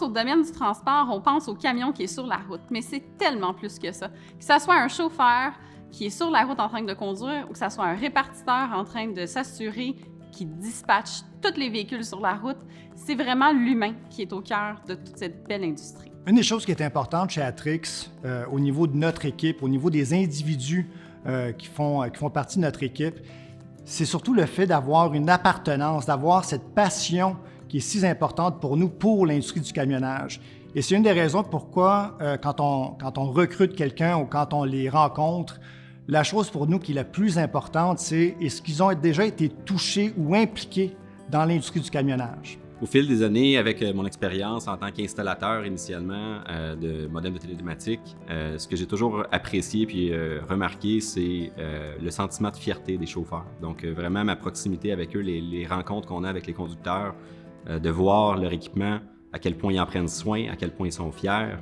pense au domaine du transport, on pense au camion qui est sur la route, mais c'est tellement plus que ça. Que ça soit un chauffeur qui est sur la route en train de conduire ou que ça soit un répartiteur en train de s'assurer qu'il dispatche tous les véhicules sur la route, c'est vraiment l'humain qui est au cœur de toute cette belle industrie. Une des choses qui est importante chez Atrix, au niveau de notre équipe, au niveau des individus qui font partie de notre équipe, c'est surtout le fait d'avoir une appartenance, d'avoir cette passion qui est si importante pour nous, pour l'industrie du camionnage. Et c'est une des raisons pourquoi, quand on recrute quelqu'un ou quand on les rencontre, la chose pour nous qui est la plus importante, c'est est-ce qu'ils ont déjà été touchés ou impliqués dans l'industrie du camionnage. Au fil des années, avec mon expérience en tant qu'installateur initialement de modems de télématique, ce que j'ai toujours apprécié puis remarqué, c'est le sentiment de fierté des chauffeurs. Donc vraiment ma proximité avec eux, les rencontres qu'on a avec les conducteurs, de voir leur équipement, à quel point ils en prennent soin, à quel point ils sont fiers,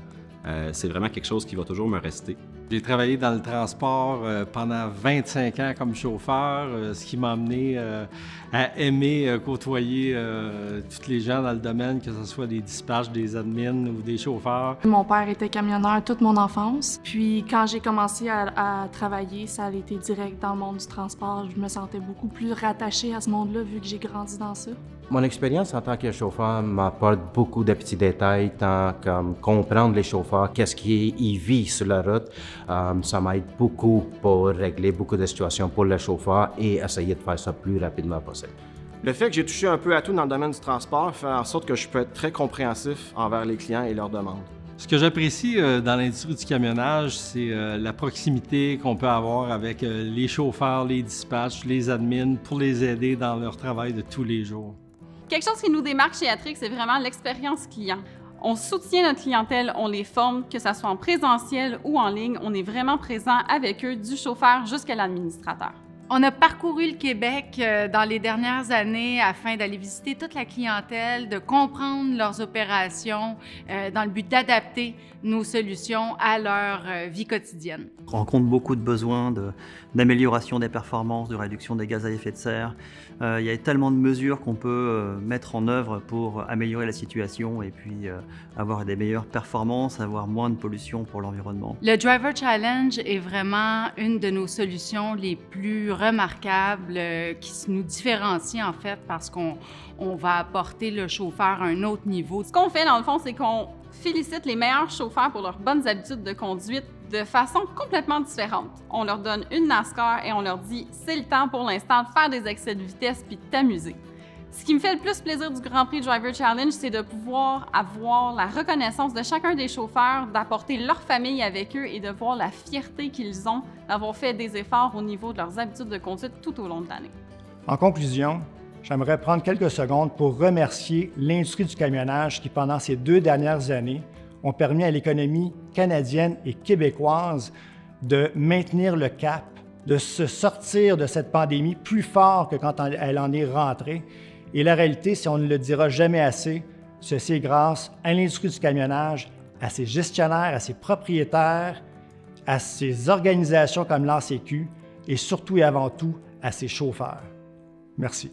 c'est vraiment quelque chose qui va toujours me rester. J'ai travaillé dans le transport pendant 25 ans comme chauffeur, ce qui m'a amené à aimer côtoyer tous les gens dans le domaine, que ce soit des dispatchs, des admins ou des chauffeurs. Mon père était camionneur toute mon enfance. Puis quand j'ai commencé à travailler, ça a été direct dans le monde du transport. Je me sentais beaucoup plus rattachée à ce monde-là vu que j'ai grandi dans ça. Mon expérience en tant que chauffeur m'apporte beaucoup de petits détails, tant comme comprendre les chauffeurs, qu'est-ce qu'ils vivent sur la route. Ça m'aide beaucoup pour régler beaucoup de situations pour le chauffeur et essayer de faire ça plus rapidement possible. Le fait que j'ai touché un peu à tout dans le domaine du transport fait en sorte que je peux être très compréhensif envers les clients et leurs demandes. Ce que j'apprécie dans l'industrie du camionnage, c'est la proximité qu'on peut avoir avec les chauffeurs, les dispatchs, les admins pour les aider dans leur travail de tous les jours. Quelque chose qui nous démarque chez Atrix, c'est vraiment l'expérience client. On soutient notre clientèle, on les forme, que ce soit en présentiel ou en ligne, on est vraiment présent avec eux, du chauffeur jusqu'à l'administrateur. On a parcouru le Québec dans les dernières années afin d'aller visiter toute la clientèle, de comprendre leurs opérations dans le but d'adapter nos solutions à leur vie quotidienne. On rencontre beaucoup de besoins d'amélioration des performances, de réduction des gaz à effet de serre. Il y a tellement de mesures qu'on peut mettre en œuvre pour améliorer la situation et puis avoir des meilleures performances, avoir moins de pollution pour l'environnement. Le Driver Challenge est vraiment une de nos solutions les plus remarquables qui nous différencie en fait parce qu'on va apporter le chauffeur à un autre niveau. Ce qu'on fait dans le fond, c'est qu'on félicite les meilleurs chauffeurs pour leurs bonnes habitudes de conduite de façon complètement différente. On leur donne une NASCAR et on leur dit « c'est le temps pour l'instant de faire des excès de vitesse puis de t'amuser ». Ce qui me fait le plus plaisir du Grand Prix Driver Challenge, c'est de pouvoir avoir la reconnaissance de chacun des chauffeurs, d'apporter leur famille avec eux et de voir la fierté qu'ils ont d'avoir fait des efforts au niveau de leurs habitudes de conduite tout au long de l'année. En conclusion, j'aimerais prendre quelques secondes pour remercier l'industrie du camionnage qui, pendant ces 2 dernières années, ont permis à l'économie canadienne et québécoise de maintenir le cap, de se sortir de cette pandémie plus fort que quand elle en est rentrée. Et la réalité, si on ne le dira jamais assez, ceci est grâce à l'industrie du camionnage, à ses gestionnaires, à ses propriétaires, à ses organisations comme l'ACQ et surtout et avant tout à ses chauffeurs. Merci.